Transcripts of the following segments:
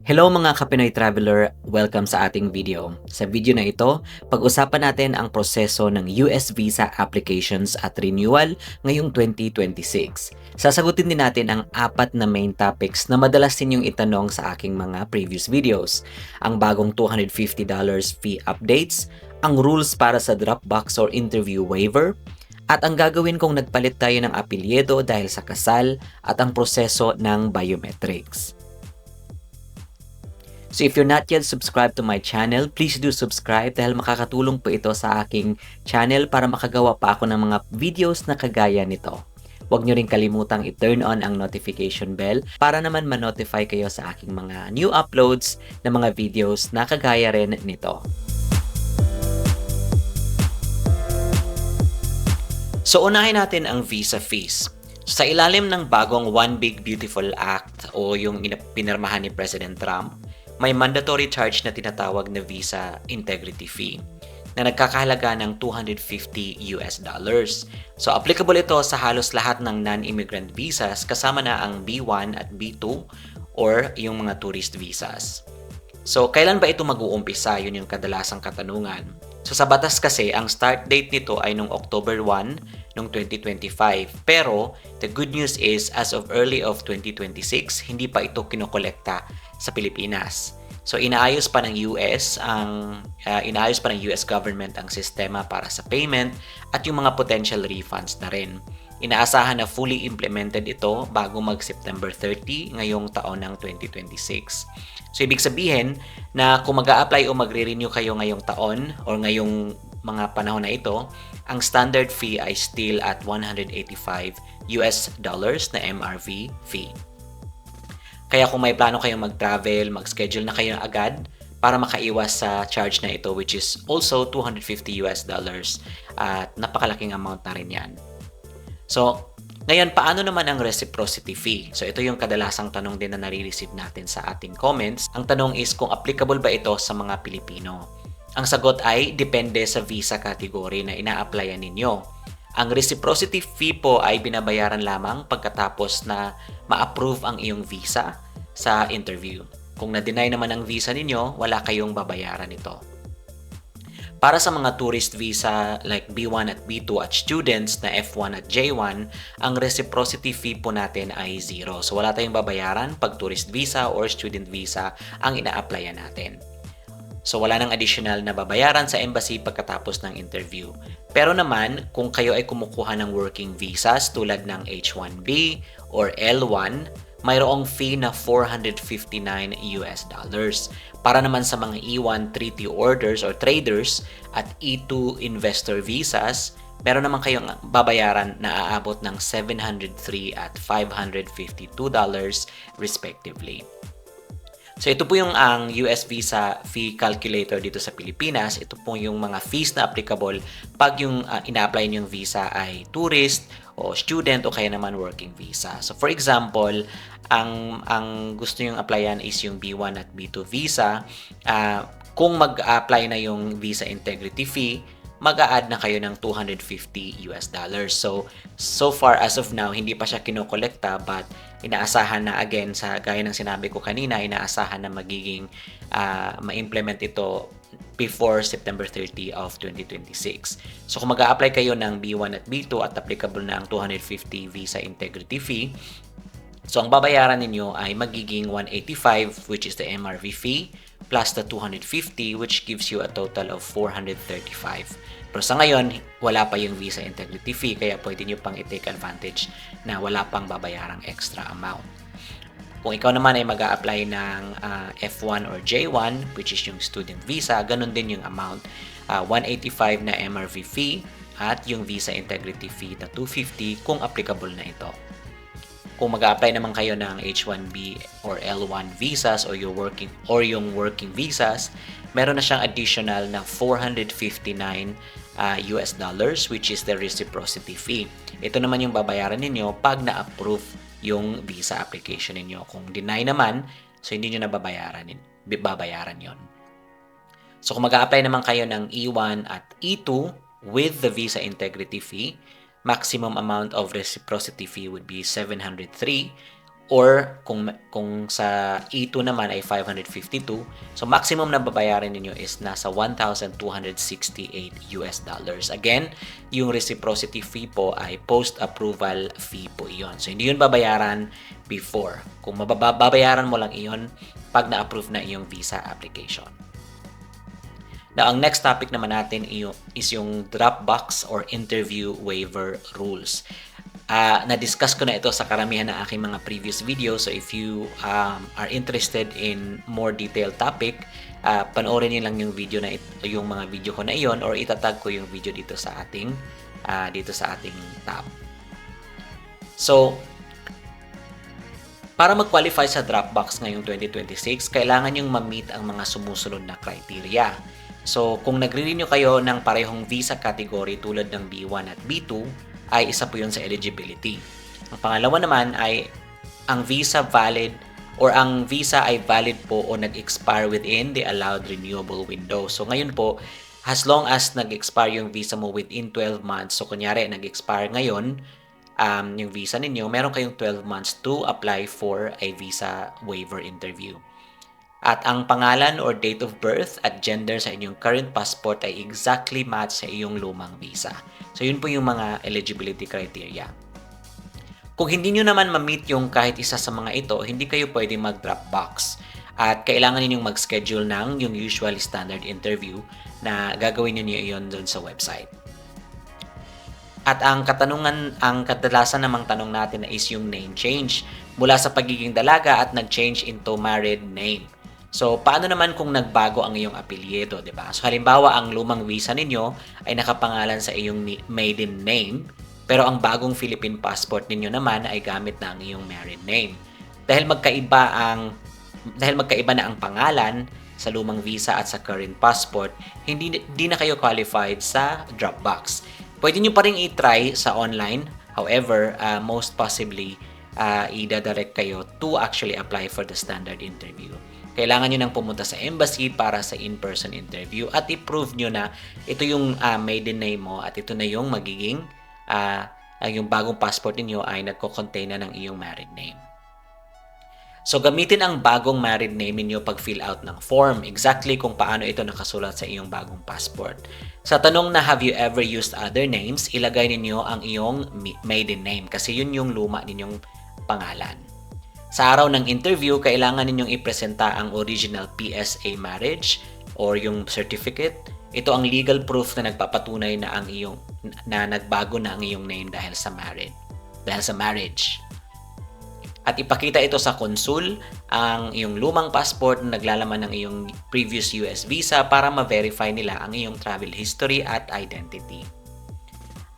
Hello mga Kapinoy Traveler! Welcome sa ating video. Sa video na ito, pag-usapan natin ang proseso ng US Visa applications at renewal ngayong 2026. Sasagutin din natin ang apat na main topics na madalas ninyong itanong sa aking mga previous videos. Ang bagong $250 fee updates, ang rules para sa Dropbox or interview waiver, at ang gagawin kung nagpalit tayo ng apelyido dahil sa kasal at ang proseso ng biometrics. So if you're not yet subscribed to my channel, please do subscribe dahil makakatulong po ito sa aking channel para makagawa pa ako ng mga videos na kagaya nito. Huwag nyo rin kalimutang i-turn on ang notification bell para naman ma-notify kayo sa aking mga new uploads na mga videos na kagaya rin nito. So unahin natin ang visa fees. Sa ilalim ng bagong One Big Beautiful Act o yung pinirmahan ni President Trump, may mandatory charge na tinatawag na Visa Integrity Fee na nagkakahalaga ng $250. So applicable ito sa halos lahat ng non-immigrant visas kasama na ang B1 at B2 or yung mga tourist visas. So kailan ba ito mag-uumpisa? Yun yung kadalasang katanungan. So sa batas kasi, ang start date nito ay nung October 1 noong 2025. Pero the good news is as of early of 2026, hindi pa ito kinokolekta sa Pilipinas. So inaayos pa ng US government ang sistema para sa payment at yung mga potential refunds na rin. Inaasahan na fully implemented ito bago mag-September 30 ngayong taon ng 2026. So ibig sabihin na kung mag-a-apply o magre-renew kayo ngayong taon or ngayong mga panahon na ito, ang standard fee ay still at $185 na MRV fee. Kaya kung may plano kayong mag-travel, mag-schedule na kayo agad para makaiwas sa charge na ito, which is also $250 at napakalaking amount na rin yan. So, ngayon, paano naman ang reciprocity fee? So, ito yung kadalasang tanong din na nare-receive natin sa ating comments. Ang tanong is kung applicable ba ito sa mga Pilipino. Ang sagot ay depende sa visa category na ina-applyan ninyo. Ang reciprocity fee po ay binabayaran lamang pagkatapos na ma-approve ang iyong visa sa interview. Kung na-deny naman ang visa ninyo, wala kayong babayaran nito. Para sa mga tourist visa like B1 at B2 at students na F1 at J1, ang reciprocity fee po natin ay 0. So wala tayong babayaran pag tourist visa or student visa ang ina-applyan natin. So wala nang additional na babayaran sa embassy pagkatapos ng interview. Pero naman, kung kayo ay kumukuha ng working visas tulad ng H1B or L1, mayroong fee na $459. Para naman sa mga E1 treaty orders or traders at E2 investor visas, meron naman kayong babayaran na aabot ng $703 at $552 respectively. So ito po yung ang US Visa Fee Calculator dito sa Pilipinas. Ito po yung mga fees na applicable pag yung ina-apply yung visa ay tourist o student o kaya naman working visa. So for example, ang gusto yung applyan is yung B1 at B2 visa. Kung mag-apply na yung Visa Integrity Fee, mag-a-add na kayo ng $250. So far as of now, hindi pa siya kinokolekta but inaasahan na again sa gaya ng sinabi ko kanina, inaasahan na magiging ma-implement ito before September 30 of 2026. So kung mag-a-apply kayo ng B1 at B2 at applicable na ang $250 Visa Integrity Fee, so ang babayaran ninyo ay magiging $185 which is the MRV fee plus the $250 which gives you a total of $435. Pero sa ngayon, wala pa yung Visa Integrity Fee kaya pwede nyo pang i-take advantage na wala pang babayarang extra amount. Kung ikaw naman ay mag-a-apply ng F1 or J1 which is yung student visa, ganun din yung amount. $185 na MRV fee at yung Visa Integrity Fee na $250 kung applicable na ito. Kung mag-a-apply naman kayo ng H1B or L1 visas or yung working visas, meron na siyang additional na $459 which is the reciprocity fee. Ito naman yung babayaran ninyo pag na-approve yung visa application ninyo. Kung deny naman, so hindi nyo na babayaran yon. So kung mag-a-apply naman kayo ng E1 at E2 with the Visa Integrity Fee, maximum amount of reciprocity fee would be $703 Or kung sa E2 naman ay 552, so maximum na babayaran ninyo is nasa $1,268. Again, yung reciprocity fee po ay post-approval fee po iyon. So hindi yun babayaran before. Kung babayaran mo lang iyon pag na-approve na iyong visa application. Now, ang next topic naman natin is yung Dropbox or interview waiver rules. Na-discuss ko na ito sa karamihan ng aking mga previous videos. So if you are interested in more detailed topic, panoorin niyo lang yung video na yung mga video ko na iyon, or itatag ko yung video dito sa ating tab. So para mag-qualify sa Dropbox ngayong 2026, kailangan yung ma-meet ang mga sumusunod na criteria. So kung nagre-renew kayo ng parehong visa category tulad ng B1 at B2, ay isa po yun sa eligibility. Ang pangalawa naman ay ang visa ay valid po o nag-expire within the allowed renewable window. So ngayon po, as long as nag-expire yung visa mo within 12 months, so kunyari nag-expire ngayon yung visa ninyo, meron kayong 12 months to apply for a visa waiver interview. At ang pangalan or date of birth at gender sa inyong current passport ay exactly match sa iyong lumang visa. So yun po yung mga eligibility criteria. Kung hindi nyo naman ma-meet yung kahit isa sa mga ito, hindi kayo pwede mag-Dropbox. At kailangan ninyong mag-schedule ng yung usual standard interview na gagawin niyo iyon doon sa website. At ang kadalasan namang tanong natin is yung name change mula sa pagiging dalaga at nag-change into married name. So, paano naman kung nagbago ang iyong apelyido, di ba? So, halimbawa, ang lumang visa ninyo ay nakapangalan sa iyong maiden name, pero ang bagong Philippine passport ninyo naman ay gamit na ang iyong married name. Dahil magkaiba na ang pangalan sa lumang visa at sa current passport, hindi na kayo qualified sa Dropbox. Pwede nyo pa rin i-try sa online. However, most possibly, i-direct kayo to actually apply for the standard interview. Kailangan nyo nang pumunta sa embassy para sa in-person interview at i-prove nyo na ito yung maiden name mo at ito na yung magiging yung bagong passport niyo ay nagko-contain na ng iyong married name. So, gamitin ang bagong married name niyo pag fill out ng form, exactly kung paano ito nakasulat sa iyong bagong passport. Sa tanong na have you ever used other names, ilagay ninyo ang iyong maiden name kasi yun yung luma ninyong pangalan. Sa araw ng interview, kailangan ninyong ipresenta ang original PSA marriage or yung certificate. Ito ang legal proof na nagpapatunay na nagbago na ang iyong name dahil sa marriage. At ipakita ito sa konsul ang iyong lumang passport na naglalaman ng iyong previous US visa para ma-verify nila ang iyong travel history at identity.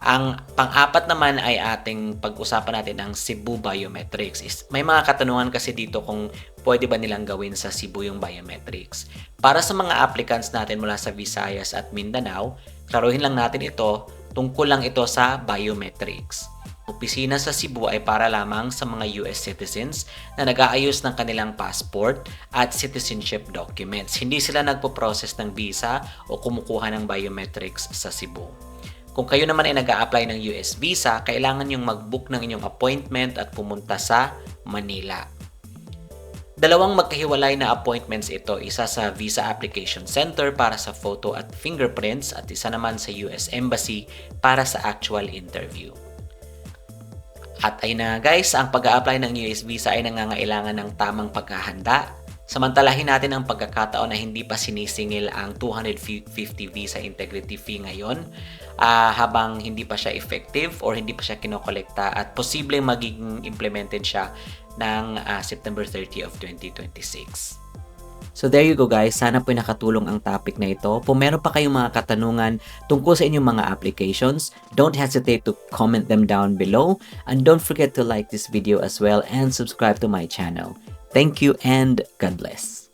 Ang pang-apat naman ay ating pag-usapan natin ang Cebu Biometrics. May mga katanungan kasi dito kung pwede ba nilang gawin sa Cebu yung biometrics. Para sa mga applicants natin mula sa Visayas at Mindanao, klaruhin lang natin ito, tungkol lang ito sa biometrics. Opisina sa Cebu ay para lamang sa mga US citizens na nag-aayos ng kanilang passport at citizenship documents. Hindi sila nagpo-process ng visa o kumukuha ng biometrics sa Cebu. Kung kayo naman ay nag-a-apply ng US visa, kailangan yung mag-book ng inyong appointment at pumunta sa Manila. Dalawang magkahiwalay na appointments ito, isa sa Visa Application Center para sa photo at fingerprints at isa naman sa US Embassy para sa actual interview. At ayun na guys, ang pag-a-apply ng US visa ay nangangailangan ng tamang paghahanda. Samantalahin natin ang pagkakataon na hindi pa sinisingil ang 250 visa integrity fee ngayon habang hindi pa siya effective or hindi pa siya kinokolekta at posibleng magiging implemented siya ng September 30 of 2026. So there you go guys, sana po nakatulong ang topic na ito. Kung meron pa kayong mga katanungan tungkol sa inyong mga applications, don't hesitate to comment them down below and don't forget to like this video as well and subscribe to my channel. Thank you and God bless.